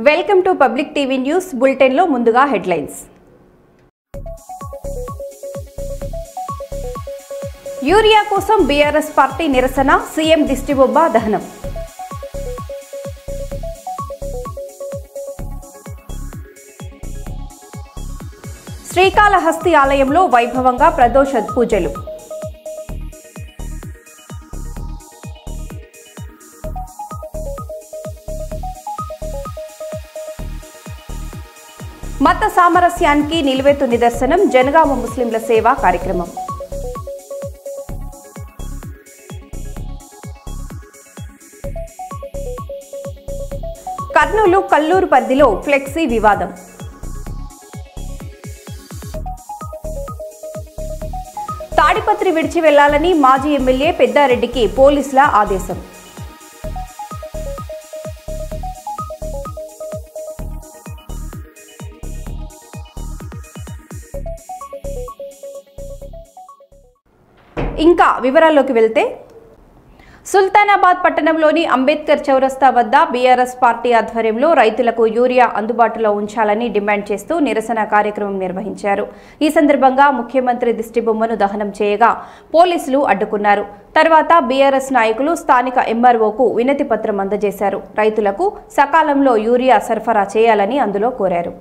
Welcome to public TV news bulletin లో ముందుగా headlines. Urea కోసం బీఆర్ఎస్ పార్టీ నిరసన, సీఎం దిష్టిబొబ్బ దహనం. శ్రీకాళహస్తి ఆలయంలో వైభవంగా ప్రదోష పూజలు. మత సామరస్యానికి నిలువెత్తు నిదర్శనం జనగామ ముస్లింల సేవా కార్యక్రమం. కర్నూలు కల్లూరు పరిధిలో ఫ్లెక్సీ వివాదం. తాడిపత్రి విడిచి వెళ్లాలని మాజీ ఎమ్మెల్యే పెద్దారెడ్డికి పోలీసుల ఆదేశం. ఇంకా వివరాల్లోకి వెళ్తే, సుల్తానాబాద్ పట్టణంలోని అంబేద్కర్ చౌరస్తా వద్ద బీఆర్ఎస్ పార్టీ ఆధ్వర్యంలో రైతులకు యూరియా అందుబాటులో ఉంచాలని డిమాండ్ చేస్తూ నిరసన కార్యక్రమం నిర్వహించారు. ఈ సందర్భంగా ముఖ్యమంత్రి దిష్టిబొమ్మను దహనం చేయగా పోలీసులు అడ్డుకున్నారు. తర్వాత బీఆర్ఎస్ నాయకులు స్థానిక ఎంఆర్ఓకు వినతి పత్రం అందజేశారు. రైతులకు సకాలంలో యూరియా సరఫరా చేయాలని అందులో కోరారు.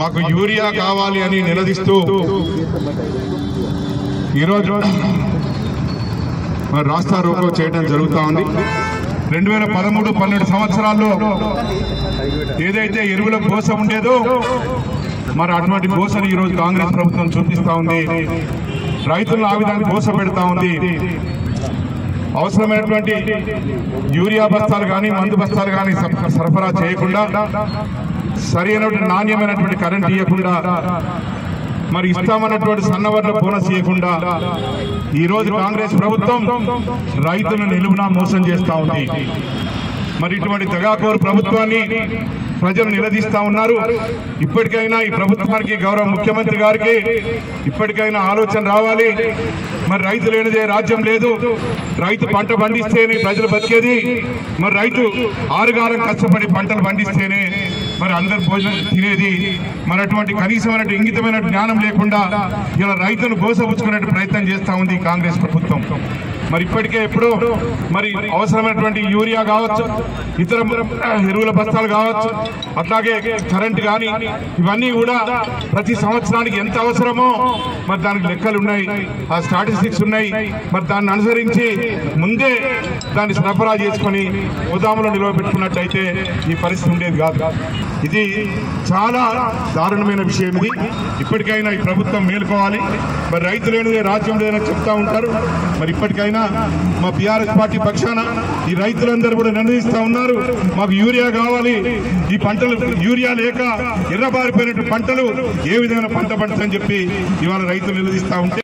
మాకు యూరియా కావాలి అని నిలదీస్తూ ఈరోజు రాస్తా రోకో చేయడం జరుగుతూ ఉంది. 2013-12 సంవత్సరాల్లో ఏదైతే ఎరువుల గోస ఉండేదో మరి అటువంటి గోసను ఈరోజు కాంగ్రెస్ ప్రభుత్వం చూపిస్తూ ఉంది. రైతులను ఆ విధంగా గోస పెడతా ఉంది. అవసరమైనటువంటి యూరియా బస్తాలు కానీ మందు బస్తాలు కానీ సరఫరా చేయకుండా, సరైనటువంటి నాణ్యమైనటువంటి కరెంట్ ఇవ్వకుండా, మరి ఇస్తామన్నటువంటి సన్నవర్ణ బోనస్ ఇవ్వకుండా ఈరోజు కాంగ్రెస్ ప్రభుత్వం రైతులను నిలువునా మోసం చేస్తూ ఉంది. మరి ఇటువంటి దగాకోరు ప్రభుత్వాన్ని ప్రజలు నిలదీస్తా ఉన్నారు. ఇప్పటికైనా ఈ ప్రభుత్వానికి, గౌరవ ముఖ్యమంత్రి గారికి ఇప్పటికైనా ఆలోచన రావాలి. మరి రైతు లేనిదే రాజ్యం లేదు. రైతు పంట పండిస్తేనే ప్రజలు బతికేది. మరి రైతు ఆరుగాలం కష్టపడి పంటలు పండిస్తేనే మరి అందరు భోజనం తినేది. మరి అటువంటి కనీసమైన ఇంగితమైన జ్ఞానం లేకుండా ఇలా రైతును గోసపుచ్చుకునే ప్రయత్నం చేస్తూ ఉంది కాంగ్రెస్ ప్రభుత్వం. మరి ఇప్పటికే ఎప్పుడో మరి అవసరమైనటువంటి యూరియా కావచ్చు, ఇతర ఎరువుల బస్తాలు కావచ్చు, అట్లాగే కరెంట్ కానీ ఇవన్నీ కూడా ప్రతి సంవత్సరానికి ఎంత అవసరమో మరి దానికి లెక్కలు ఉన్నాయి, ఆ స్టాటిస్టిక్స్ ఉన్నాయి. మరి దాన్ని అనుసరించి ముందే దాన్ని సరఫరా చేసుకొని గోదాములో నిలవబెట్టుకున్నట్లయితే ఈ పరిస్థితి ఉండేది కాదు. ఇది చాలా దారుణమైన విషయం. ఇది ఇప్పటికైనా ఈ ప్రభుత్వం మేలుకోవాలి. మరి రైతు లేనిదే రాజ్యం లేదని చెప్తా ఉంటారు. మరి ఇప్పటికైనా మా బీఆర్ఎస్ పార్టీ పక్షాన ఈ రైతులందరూ కూడా నిర్ణయిస్తా ఉన్నారు. మాకు యూరియా కావాలి. ఈ పంటలు యూరియా లేక ఎర్రబారిపోయినట్టు పంటలు ఏ విధమైన పంట పంటని చెప్పి ఇవాళ రైతులు నిలదీస్తా ఉంటే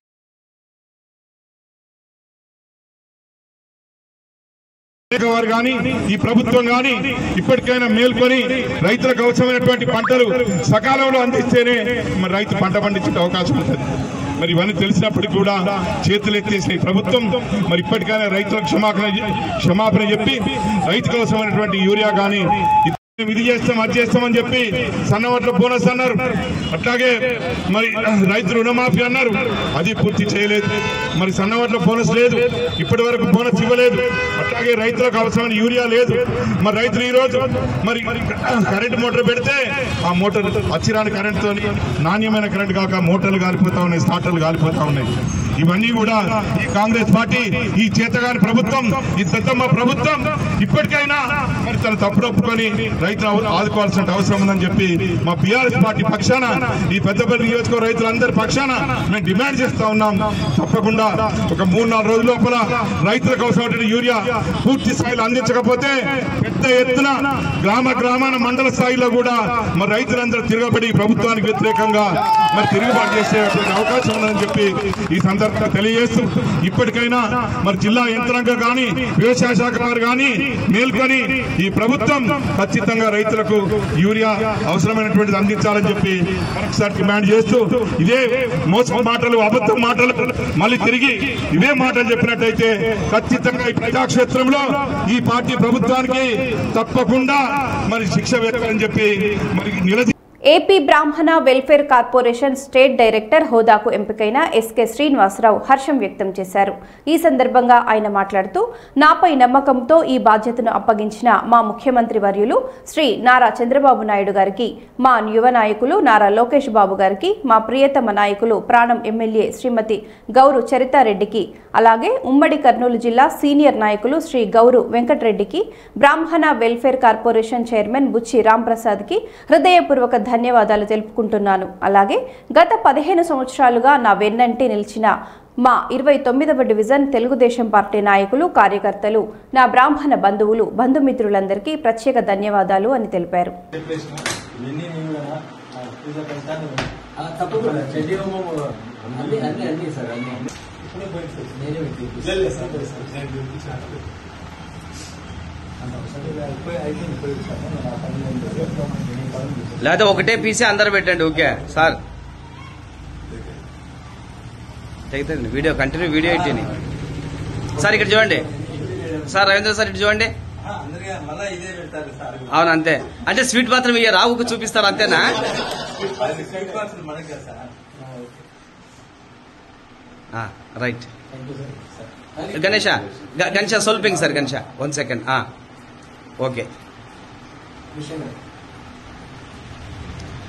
వారు కానీ ఈ ప్రభుత్వం కానీ ఇప్పటికైనా మేల్కొని రైతులకు అవసరమైనటువంటి పంటలు సకాలంలో అందిస్తేనే మరి రైతు పంట పండించే అవకాశం ఉంటుంది. మరి ఇవన్నీ తెలిసినప్పటికీ కూడా చేతులు ఎత్తేసిన ప్రభుత్వం మరి ఇప్పటికైనా రైతులకు క్షమాపణ చెప్పి రైతుకు అవసరమైనటువంటి యూరియా కానీ ఇది చేస్తాం అది చేస్తామని చెప్పి సన్నవడ్ల బోనస్ అన్నారు, అట్లాగే మరి రైతు రుణమాఫీ అన్నారు, అది పూర్తి చేయలేదు. మరి సన్నవడ్ల బోనస్ లేదు, ఇప్పటి వరకు బోనస్ ఇవ్వలేదు. అట్లాగే రైతులకు అవసరమైన యూరియా లేదు. మరి రైతులు ఈ రోజు మరి కరెంటు మోటార్ పెడితే ఆ మోటార్ అచ్చిరాని కరెంటుతో నాణ్యమైన కరెంటు కాక మోటార్లు కాలిపోతా ఉన్నాయి, స్టార్టర్లు కాలిపోతా ఉన్నాయి. ఇవన్నీ కూడా ఈ కాంగ్రెస్ పార్టీ, ఈ చేతగాని ప్రభుత్వం, ఈ దత్తమ్మ ప్రభుత్వం ఇప్పటికైనా మరి తన తప్పుడు ఒప్పుకొని రైతులు ఆదుకోవాల్సిన అవసరం ఉందని చెప్పి మా బీఆర్ఎస్ పార్టీ పక్షాన, ఈ పెద్దపల్లి నియోజకవర్గ రైతులందరి పక్షాన మేము డిమాండ్ చేస్తా ఉన్నాం. తప్పకుండా ఒక 3-4 రోజుల లోపల రైతులకు అవసరమైన యూరియా పూర్తి స్థాయిలో అందించకపోతే పెద్ద ఎత్తున గ్రామాన మండల స్థాయిలో కూడా మరి రైతులందరూ తిరగబడి ప్రభుత్వానికి వ్యతిరేకంగా మరి తిరుగుబాటు చేసేటువంటి అవకాశం ఉందని చెప్పి ఈ సందర్భంగా తెలియజేస్తూ ఇప్పటికైనా మరి జిల్లా యంత్రాంగం కానీ వ్యవసాయ శాఖ వారు కానీ మేల్కొని ఈ ప్రభుత్వం ఖచ్చితంగా రైతులకు యూరియా అవసరమైనటువంటిది అందించాలని చెప్పి మరొకసారి డిమాండ్ చేస్తూ ఇదే మోసం మాటలు, అబద్ధం మాటలు మళ్ళీ తిరిగి ఇవే మాటలు చెప్పినట్టయితే ఖచ్చితంగా ఈ ప్రజాక్షేత్రంలో ఈ పార్టీ ప్రభుత్వానికి తప్పకుండా మరి శిక్ష వేయాలని చెప్పి మరి నిలదీ ఏపీ బ్రాహ్మణ వెల్ఫేర్ కార్పొరేషన్ స్టేట్ డైరెక్టర్ హోదాకు ఎంపికైన ఎస్కే శ్రీనివాసరావు హర్షం వ్యక్తం చేశారు. ఈ సందర్భంగా ఆయన మాట్లాడుతూ నాపై నమ్మకంతో ఈ బాధ్యతను అప్పగించిన మా ముఖ్యమంత్రి వర్యులు శ్రీ నారా చంద్రబాబు నాయుడు గారికి, మా యువ నాయకులు నారా లోకేష్ బాబు గారికి, మా ప్రియతమ నాయకులు ప్రాణం ఎమ్మెల్యే శ్రీమతి గౌరు చరితారెడ్డికి, అలాగే ఉమ్మడి కర్నూలు జిల్లా సీనియర్ నాయకులు శ్రీ గౌరు వెంకటరెడ్డికి, బ్రాహ్మణ వెల్ఫేర్ కార్పొరేషన్ చైర్మన్ బుచ్చి రాంప్రసాద్కి హృదయపూర్వక ధన్యవాదాలు తెలుపుకుంటున్నాను. అలాగే గత 15 సంవత్సరాలుగా నా వెన్నంటి నిలిచిన మా 29వ డివిజన్ తెలుగుదేశం పార్టీ నాయకులు, కార్యకర్తలు, నా బ్రాహ్మణ బంధువులు, బంధుమిత్రులందరికీ ప్రత్యేక ధన్యవాదాలు అని తెలిపారు. లేదా ఒకటే పీసీ అందరు పెట్టండి. ఓకే సార్, తెగుతుంది వీడియో, కంటిన్యూ వీడియో ఎట్టిని సార్. ఇక్కడ చూడండి సార్, రవీంద్ర సార్ ఇటు చూడండి. అవును అంతే, అంటే స్వీట్ మాత్రం ఇయ్య రావుకు చూపిస్తారు అంతేనా? రైట్ గణేష సోల్పింగ్ సార్, గణేష 1 సెకండ్. ఓకే,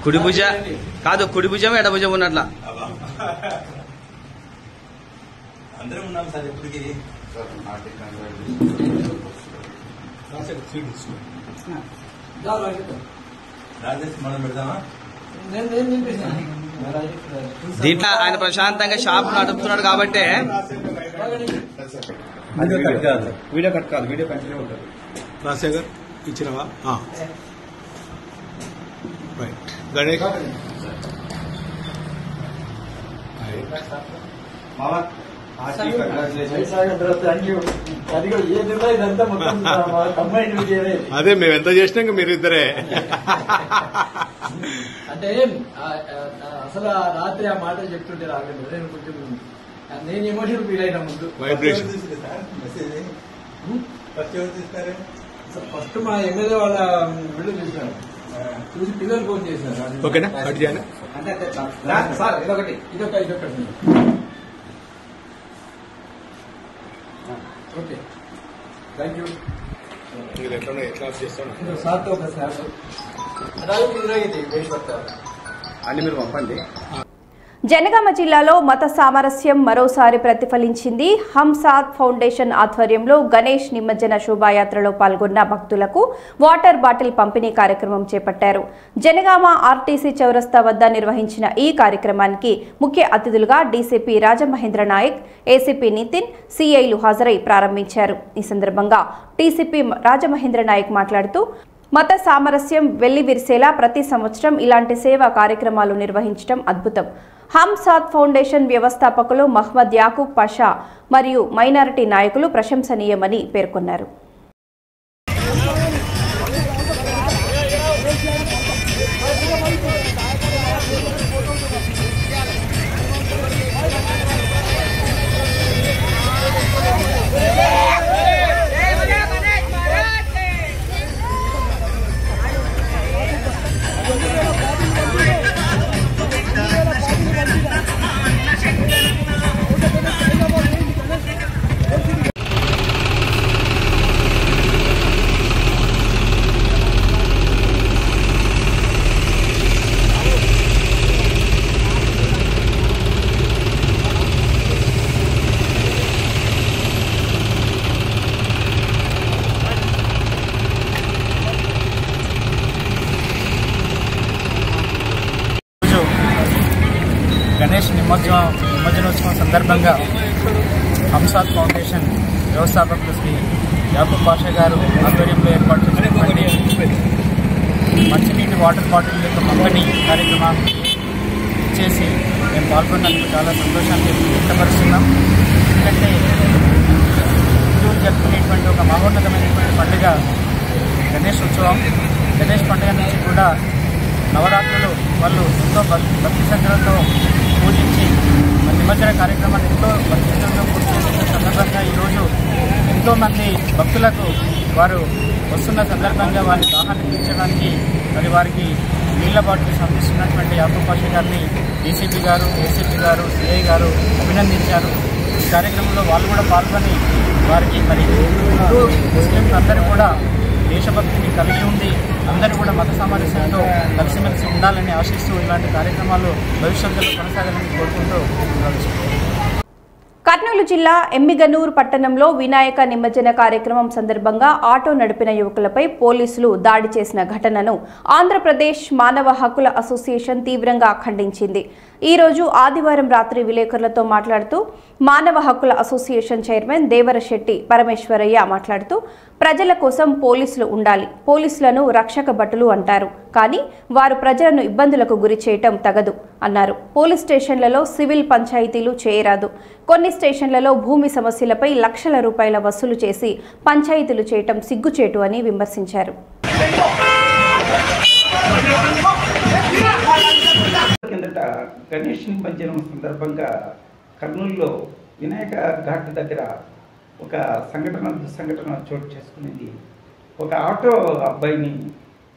కుడి భుజ కాదు, కుడి భుజం ఎడ భుజం ఉన్నట్లా అందరం ఉన్నాం సార్. ఎప్పటికీ రాజేష్ మనం పెడదామా? దీంట్లో ఆయన ప్రశాంతంగా షాప్ నడుపుతున్నాడు కాబట్టి వీడియో కట్ కాదు, వీడియో కంటిన్యూ ఉంటుంది. రాజశేఖర్ ఇచ్చినవా? రైట్. గణేష్ అదే మేము ఎంత చేసినా ఇంకా మీరు ఇద్దరే. అంటే అసలు రాత్రి ఆ మాటలు చెప్తుంటే రాగండి, నేను కొంచెం నేను ఎమోషన్ ఫీల్ అయినా ముందు. వైబ్రేషన్ ఫస్ట్ మా ఎమ్మెల్యే వాళ్ళ వీడియో చూసినారు, చూసి పిల్లలు ఫోన్ చేసినారు. ఓకేనా? కట్ చేయండి సార్. ఇదొకటి ఇదొకటి ఓకే, థ్యాంక్ యూ. ఎట్లా చేస్తాను సార్తో ఒక సార్ అన్ని మీరు పంపండి. జనగామ జిల్లాలో మత సామరస్యం మరోసారి ప్రతిఫలించింది. హంసాద్ ఫౌండేషన్ ఆధ్వర్యంలో గణేష్ నిమజ్జన శోభాయాత్రలో పాల్గొన్న భక్తులకు వాటర్ బాటిల్ పంపిణీ కార్యక్రమం చేపట్టారు. జనగామ ఆర్టీసీ చౌరస్తా వద్ద నిర్వహించిన ఈ కార్యక్రమానికి ముఖ్య అతిథులుగా డీసీపీ రాజమహేంద్ర నాయక్, ఏసీపీ నితిన్, సీఐలు హాజరై ప్రారంభించారు. ఈ సందర్భంగా డీసీపీ రాజమహేంద్ర నాయక్ మాట్లాడుతూ మత సామరస్యం వెల్లివిరిసేలా ప్రతి సంవత్సరం ఇలాంటి సేవా కార్యక్రమాలు నిర్వహించడం అద్భుతం. హంసాద్ ఫౌండేషన్ వ్యవస్థాపకులు మహ్మద్ యాకూబ్ పాషా మరియు మైనారిటీ నాయకులు ప్రశంసనీయమని పేర్కొన్నారు. గణేష్ నిమజ్జనోత్సవం సందర్భంగా హంసాద్ ఫౌండేషన్ వ్యవస్థాపకులు శ్రీ యాకూబ్ పాషా గారు ఆధ్వర్యంలో ఏర్పాటు చేసినటువంటి మంచినీటి వాటర్ బాటిల్ యొక్క పంపిణీ కార్యక్రమాన్ని ఇచ్చేసి మేము పాల్గొన్నందుకు చాలా సంతోషాన్ని వ్యక్తపరుస్తున్నాం. ఎందుకంటే హిందువులు జరుపుకునేటువంటి ఒక మహోన్నతమైనటువంటి పండుగ గణేష్ ఉత్సవం. గణేష్ పండుగ నుంచి కూడా నవరాత్రులు వాళ్ళు ఎంతో భక్తి శ్రద్ధలతో పూజించి నిమజ్జన కార్యక్రమాన్ని ఎంతో భక్తి శ్రద్ధలతో పూర్తి చేసిన సందర్భంగా ఈరోజు ఎంతోమంది భక్తులకు వారు వస్తున్న సందర్భంగా వారి దాహాన్ని తీర్చడానికి మరి వారికి నీళ్ల బాటిల్స్ అందిస్తున్నటువంటి యాకూబ్ పాషా గారిని డీసీపీ గారు, ఏసీపీ గారు, సిఐ గారు అభినందించారు. ఈ కార్యక్రమంలో వాళ్ళు కూడా పాల్గొని వారికి మరి హిందూ ముస్లింలు అందరూ కూడా దేశభక్తిని కలిగి ఉండి అందరూ కూడా మత సామరస్యంతో కలిసిమెలిసి ఉండాలని ఆశిస్తూ ఇలాంటి కార్యక్రమాలు భవిష్యత్తులో కొనసాగాలని కోరుకుంటూ కర్నూలు జిల్లా ఎమ్మిగనూరు పట్టణంలో వినాయక నిమజ్జన కార్యక్రమం సందర్భంగా ఆటో నడిపిన యువకులపై పోలీసులు దాడి చేసిన ఘటనను ఆంధ్రప్రదేశ్ మానవ హక్కుల అసోసియేషన్ తీవ్రంగా ఖండించింది. ఈ రోజు ఆదివారం రాత్రి విలేకరులతో మాట్లాడుతూ మానవ హక్కుల అసోసియేషన్ చైర్మన్ దేవరశెట్టి పరమేశ్వరయ్య మాట్లాడుతూ ప్రజల కోసం పోలీసులు ఉండాలి, పోలీసులను రక్షక భటులు అంటారు, కానీ వారు ప్రజలను ఇబ్బందులకు గురి చేయటం తగదు అన్నారు. పోలీస్ స్టేషన్లలో సివిల్ పంచాయతీలు చేయరాదు. కొన్ని స్టేషన్లలో భూమి సమస్యలపై లక్షల రూపాయల వసూలు చేసి పంచాయతీలు చేయటం సిగ్గుచేటు అని విమర్శించారు. కిందట గణేష్ నిమజ్జనం సందర్భంగా కర్నూలులో వినాయక ఘాట్ దగ్గర ఒక దుస్సంఘటన చోటు చేసుకునేది. ఒక ఆటో అబ్బాయిని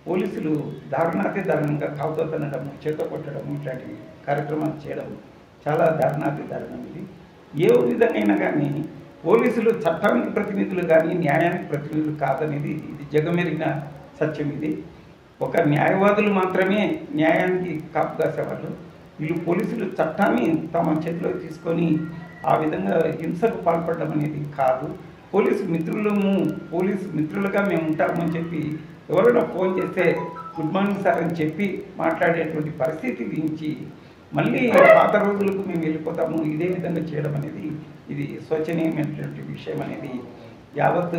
పోలీసులు దారుణంగా కావుతో తినడము, చేతో కొట్టడము ఇట్లాంటి కార్యక్రమాలు చేయడం చాలా దారుణం. ఇది ఏ విధంగా కానీ పోలీసులు చట్టానికి ప్రతినిధులు కానీ న్యాయానికి ప్రతినిధులు కాదనేది ఇది జగమెరిగిన సత్యం. ఇది ఒక న్యాయవాదులు మాత్రమే న్యాయానికి కాపు కాసేవాళ్ళు. వీళ్ళు పోలీసులు చట్టాన్ని తమ చేతిలో తీసుకొని ఆ విధంగా హింసకు పాల్పడడం అనేది కాదు. పోలీసు మిత్రులుగా మేము ఉంటామని చెప్పి ఎవరైనా ఫోన్ చేస్తే గుడ్ మార్నింగ్ సార్ అని చెప్పి మాట్లాడేటువంటి పరిస్థితి నుంచి మళ్ళీ పాత రోజులకు మేము వెళ్ళిపోతాము ఇదే విధంగా చేయడం అనేది ఇది శోచనీయమైనటువంటి విషయం అనేది యావత్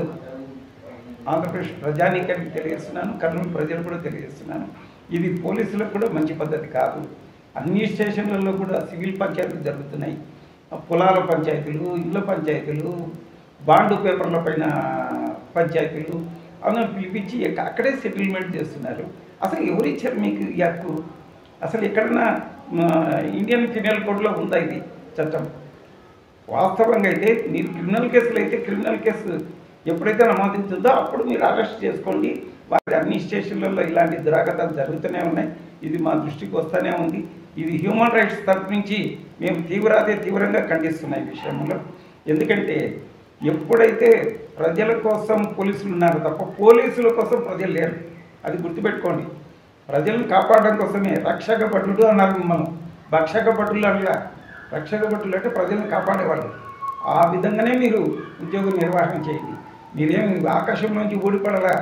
ఆంధ్రప్రదేశ్ ప్రజానీకానికి తెలియజేస్తున్నాను, కర్నూలు ప్రజలు కూడా తెలియజేస్తున్నాను. ఇది పోలీసులకు కూడా మంచి పద్ధతి కాదు. అన్ని స్టేషన్లలో కూడా సివిల్ పంచాయతీలు జరుగుతున్నాయి. పొలాల పంచాయతీలు, ఇళ్ళ పంచాయతీలు, బాండు పేపర్ల పైన పంచాయతీలు అందరూ పిలిపించి అక్కడే సెటిల్మెంట్ చేస్తున్నారు. అసలు ఎవరు ఇచ్చారు మీకు ఈ హక్కు? అసలు ఎక్కడన్నా ఇండియన్ పీనల్ కోడ్లో ఉందా ఇది చట్టం? వాస్తవంగా అయితే మీరు క్రిమినల్ కేసులు అయితే క్రిమినల్ కేసు ఎప్పుడైతే నమోదించుందో అప్పుడు మీరు అరెస్ట్ చేసుకోండి. వారి అన్ని స్టేషన్లలో ఇలాంటి దురాగతాలు జరుగుతూనే ఉన్నాయి. ఇది మా దృష్టికి వస్తూనే ఉంది. ఇది హ్యూమన్ రైట్స్ తరఫు నుంచి మేము తీవ్రంగా ఖండిస్తున్నాం ఈ విషయంలో. ఎందుకంటే ఎప్పుడైతే ప్రజల కోసం పోలీసులు ఉన్నారో తప్ప పోలీసుల కోసం ప్రజలు లేరు. అది గుర్తుపెట్టుకోండి. ప్రజలను కాపాడడం కోసమే రక్షక భటులు అన్నారు. మిమ్మల్ని భక్షక భటులు అనగా, రక్షక భటులు అంటే ప్రజలను కాపాడేవాళ్ళు. ఆ విధంగానే మీరు ఉద్యోగ నిర్వహణ చేయండి. మీరేమి ఆకాశంలోంచి ఊడిపడలా.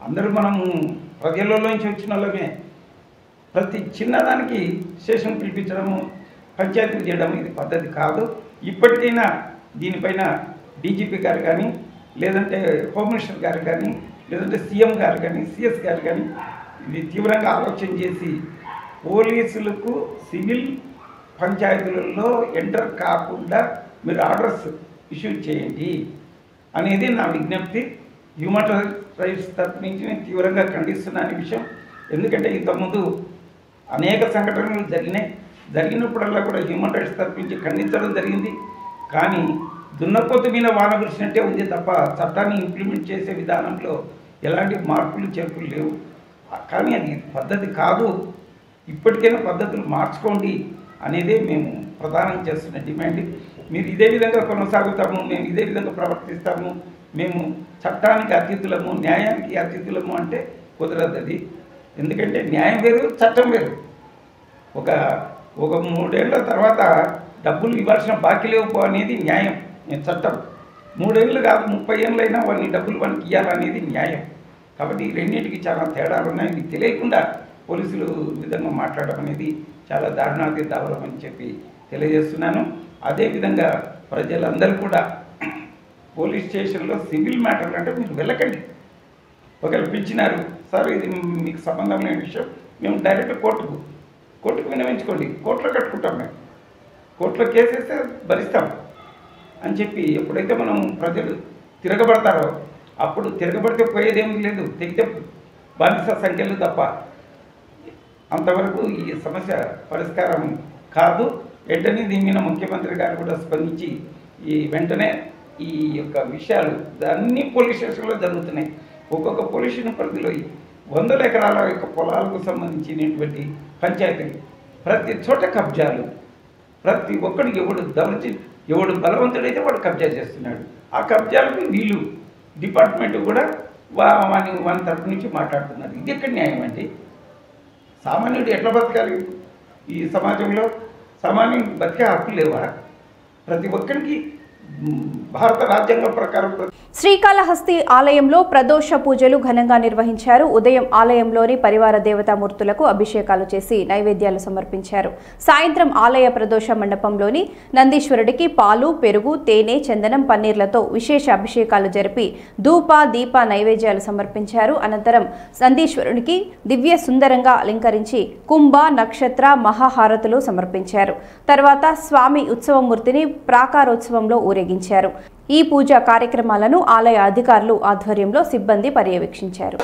అందరూ మనము ప్రజలలోంచి వచ్చిన వాళ్ళమే. ప్రతి చిన్నదానికి స్టేషన్ పిలిపించడము, పంచాయతీలు చేయడం ఇది పద్ధతి కాదు. ఇప్పటికైనా దీనిపైన డీజీపీ గారు కానీ, లేదంటే హోమ్ మినిస్టర్ గారు కానీ, లేదంటే సీఎం గారు కానీ, సిఎస్ గారు కానీ ఇది తీవ్రంగా ఆలోచన చేసి పోలీసులకు సివిల్ పంచాయతీలలో ఎంటర్ కాకుండా మీరు ఆర్డర్స్ ఇష్యూ చేయండి అనేది నా విజ్ఞప్తి. హ్యూమన్ రైట్స్ తరఫు నుంచి నేను తీవ్రంగా ఖండిస్తున్నాను ఈ విషయం. ఎందుకంటే ఇంతకుముందు అనేక సంఘటనలు జరిగినప్పుడల్లా కూడా హ్యూమన్ రైట్స్ తరఫు నుంచి ఖండించడం జరిగింది. కానీ దున్నపోతు మీద వాన కురిసినట్టే ఉంది తప్ప చట్టాన్ని ఇంప్లిమెంట్ చేసే విధానంలో ఎలాంటి మార్పులు చేర్పులు లేవు. కానీ అది పద్ధతి కాదు. ఇప్పటికైనా పద్ధతులు మార్చుకోండి అనేదే మేము ప్రధానం చేస్తున్న డిమాండ్. మీరు ఇదే విధంగా కొనసాగుతాము, మేము ఇదే విధంగా ప్రవర్తిస్తాము, మేము చట్టానికి అతీతులము, న్యాయానికి అతీతులము అంటే కుదరదు అది. ఎందుకంటే న్యాయం వేరు, చట్టం వేరు. ఒక 3 ఏళ్ల తర్వాత డబ్బులు ఇవ్వాల్సిన బాకీ లేవు అనేది న్యాయం, చట్టం. 3 ఏళ్ళు కాదు 30 ఏళ్ళైనా వాడిని డబ్బులు వానికి ఇవ్వాలనేది న్యాయం. కాబట్టి ఈ రెండింటికి చాలా తేడాలు ఉన్నాయి. మీకు తెలియకుండా పోలీసులు ఈ విధంగా మాట్లాడడం అనేది చాలా దారుణాతి దారుణం అని చెప్పి తెలియజేస్తున్నాను. అదేవిధంగా ప్రజలందరూ కూడా పోలీస్ స్టేషన్లో సివిల్ మ్యాటర్లు అంటే మీరు వెళ్ళకండి. ఒకవేళ పిలిచినారు, సార్ ఇది మీకు సంబంధం లేని విషయం, మేము డైరెక్ట్ కోర్టుకు విన్నవించుకోండి, కోర్టులో కట్టుకుంటాం, మేము కోర్టులో కేసు వేస్తే భరిస్తాం అని చెప్పి ఎప్పుడైతే మనం ప్రజలు తిరగబడతారో అప్పుడు తిరగబడితే పోయేదేమీ లేదు, తెగితే బానిస సంఖ్యలు తప్ప. అంతవరకు ఈ సమస్య పరిష్కారం కాదు. వెంటనే దీని మీద ముఖ్యమంత్రి గారు కూడా స్పందించి వెంటనే ఈ యొక్క విషయాలు అన్ని పోలీస్ స్టేషన్లో జరుగుతున్నాయి. ఒక్కొక్క పోలీస్ స్టేషన్ పరిధిలో 100 ఎకరాల యొక్క పొలాలకు సంబంధించినటువంటి పంచాయతీలు, ప్రతి చోట కబ్జాలు, ప్రతి ఒక్కడికి ఎవడు బలవంతుడైతే వాడు కబ్జా చేస్తున్నాడు. ఆ కబ్జాలకు వీళ్ళు డిపార్ట్మెంట్ కూడా వాని తరపు నుంచి మాట్లాడుతున్నారు. ఇది ఎక్కడ న్యాయం అండి? సామాన్యుడు ఎట్లా బతకాలి ఈ సమాజంలో? సామాన్యుడు బతికే హక్కు లేవా? ప్రతి ఒక్కరికి భారత రాజ్యాంగం ప్రకారం శ్రీకాళహస్తి ఆలయంలో ప్రదోష పూజలు ఘనంగా నిర్వహించారు. ఉదయం ఆలయంలోని పరివార దేవతామూర్తులకు అభిషేకాలు చేసి నైవేద్యాలు సమర్పించారు. సాయంత్రం ఆలయ ప్రదోష మండపంలోని నందీశ్వరుడికి పాలు, పెరుగు, తేనె, చందనం, పన్నీర్లతో విశేష అభిషేకాలు జరిపి ధూప, దీప నైవేద్యాలు సమర్పించారు. అనంతరం నందీశ్వరునికి దివ్య సుందరంగా అలంకరించి కుంభ, నక్షత్ర, మహాహారతులు సమర్పించారు. తర్వాత స్వామి ఉత్సవమూర్తిని ప్రాకారోత్సవంలో ఊరేగించారు. ఈ పూజా కార్యక్రమాలను ఆలయ అధికారులు ఆధ్వర్యంలో సిబ్బంది పర్యవేక్షించారు.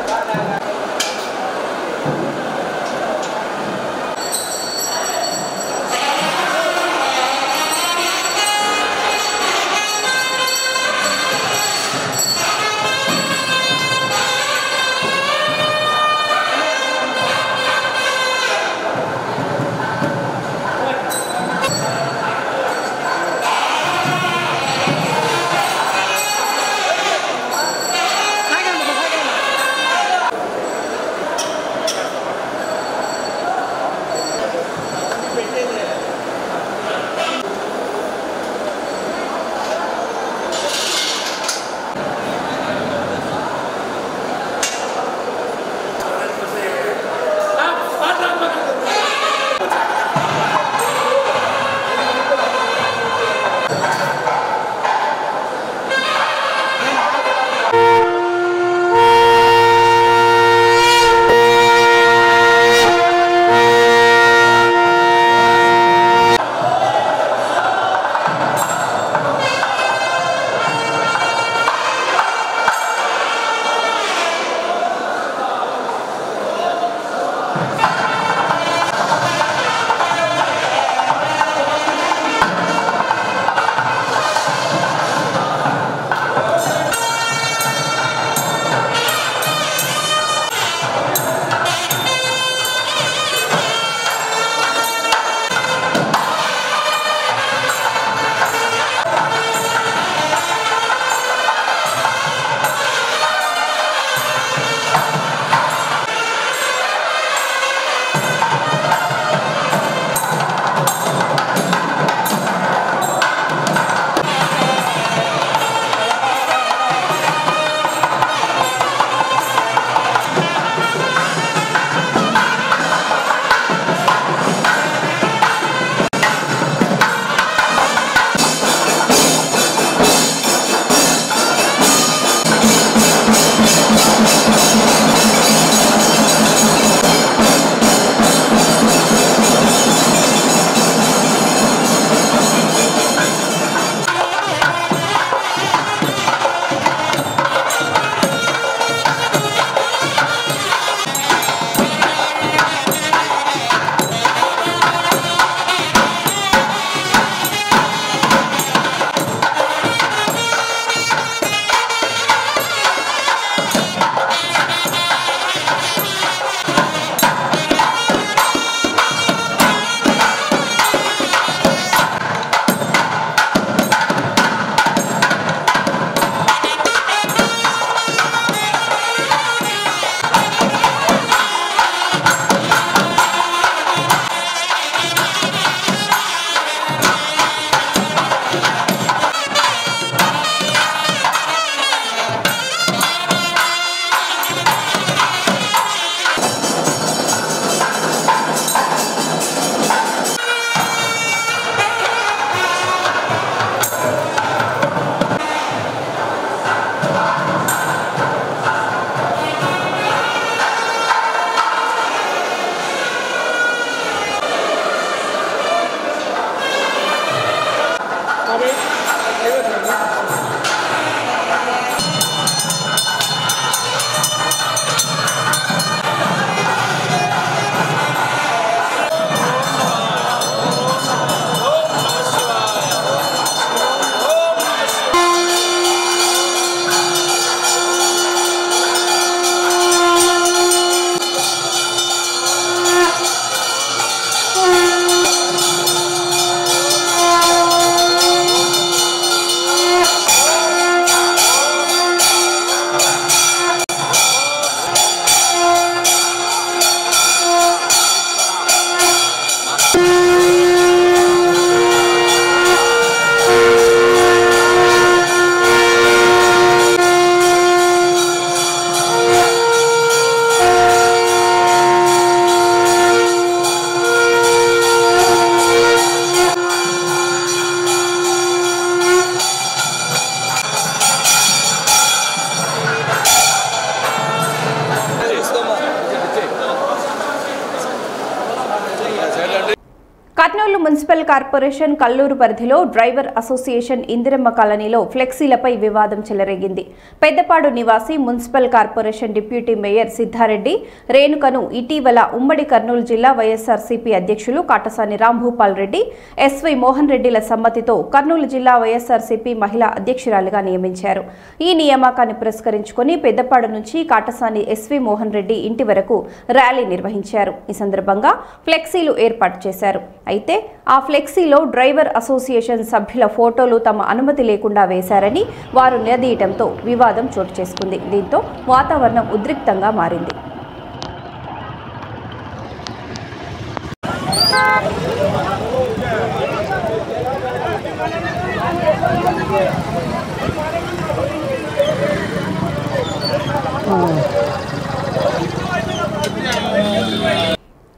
కర్నూలు మున్సిపల్ కార్పొరేషన్ కల్లూరు పరిధిలో డ్రైవర్ అసోసియేషన్ ఇందిరమ్మ కాలనీలో ఫ్లెక్సీలపై వివాదం చెలరేగింది. పెద్దపాడు నివాసి municipal corporation deputy mayor Siddhareddy రేణుకను ఇటీవల ఉమ్మడి కర్నూలు జిల్లా వైఎస్ఆర్సీపీ అధ్యక్షులు కాటసాని రాంభూపాల్ రెడ్డి, ఎస్వై మోహన్ రెడ్డిల సమ్మతితో కర్నూలు జిల్లా వైఎస్ఆర్సీపీ మహిళా అధ్యక్షురాలిగా నియమించారు. ఈ నియామకాన్ని పురస్కరించుకుని పెద్దపాడు నుంచి కాటసాని ఎస్వీ మోహన్ రెడ్డి ఇంటి వరకు ర్యాలీ నిర్వహించారు. ఈ సందర్భంగా ఫ్లెక్సీలు ఏర్పాటు చేశారు. అయితే ఆ ఫ్లెక్సీలో డ్రైవర్ అసోసియేషన్ సభ్యుల ఫోటోలు తమ అనుమతి లేకుండా వేశారని వారు నిలదీయడంతో వివాదం చోటు చేసుకుంది. దీంతో వాతావరణం ఉద్రిక్తంగా మారింది.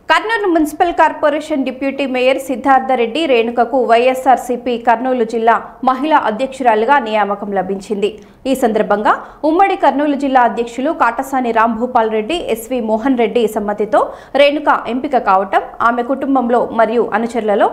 Kurnool municipal corporation deputy mayor Siddharthareddy రేణుకకు వైఎస్ఆర్సీపీ కర్నూలు జిల్లా మహిళా అధ్యక్షురాలుగా నియామకం లభించింది. ఈ సందర్భంగా ఉమ్మడి కర్నూలు జిల్లా అధ్యక్షులు కాటసాని రాంభూపాల్ రెడ్డి, ఎస్వీ మోహన్ రెడ్డి సమ్మతితో రేణుక ఎంపిక కావటం ఆమె కుటుంబంలో మరియు అనుచరులలో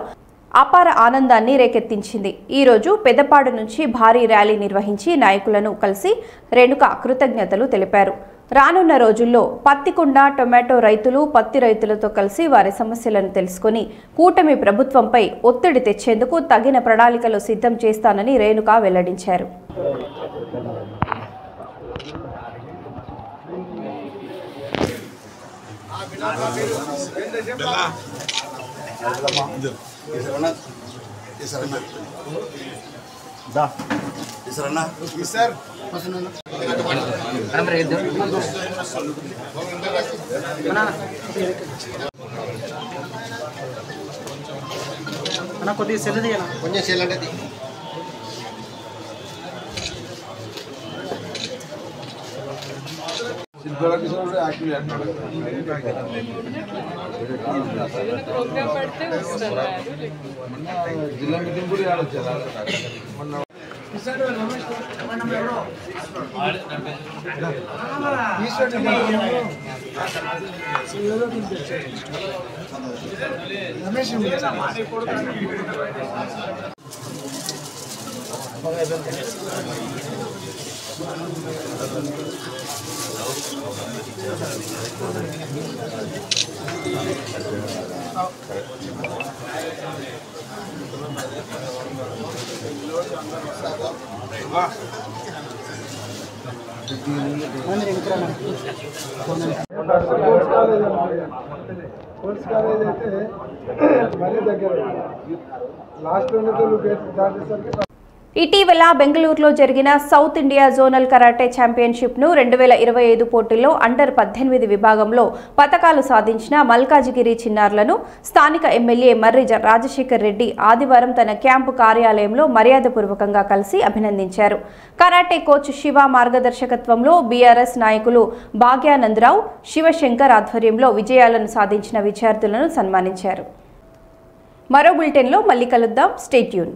అపార ఆనందాన్ని రేకెత్తించింది. ఈ రోజు పెద్దపాడు నుంచి భారీ ర్యాలీ నిర్వహించి నాయకులను కలిసి రేణుక కృతజ్ఞతలు తెలిపారు. రానున్న రోజుల్లో పత్తికొండ టొమాటో రైతులు, పత్తి రైతులతో కలిసి వారి సమస్యలను తెలుసుకుని కూటమి ప్రభుత్వంపై ఒత్తిడి తెచ్చేందుకు తగిన ప్రణాళికలు సిద్ధం చేస్తానని రేణుక వెల్లడించారు. కొద్దిగా సెల్ కొంచెం సెల్ అంటే జిల్లా మీటింగ్ కూడా స్పోర్ట్స్ కాలేజ్ అయితే మరీ దగ్గర లాస్ట్ దాటేసరికి ఇటీవల బెంగళూరులో జరిగిన సౌత్ ఇండియా జోనల్ కరాటే ఛాంపియన్షిప్ను 2025 పోటీల్లో అండర్ 18 విభాగంలో పతకాలు సాధించిన మల్కాజిగిరి చిన్నారులను స్థానిక ఎమ్మెల్యే మర్రి రాజశేఖర్ రెడ్డి ఆదివారం తన క్యాంపు కార్యాలయంలో మర్యాదపూర్వకంగా కలిసి అభినందించారు. కరాటే కోచ్ శివ మార్గదర్శకత్వంలో బీఆర్ఎస్ నాయకులు భాగ్యానందరావు, శివశంకర్ ఆధ్వర్యంలో విజయాలను సాధించిన విద్యార్థులను సన్మానించారు. మరో బులెటిన్లో మళ్ళీ కలుద్దాం. Stay tune.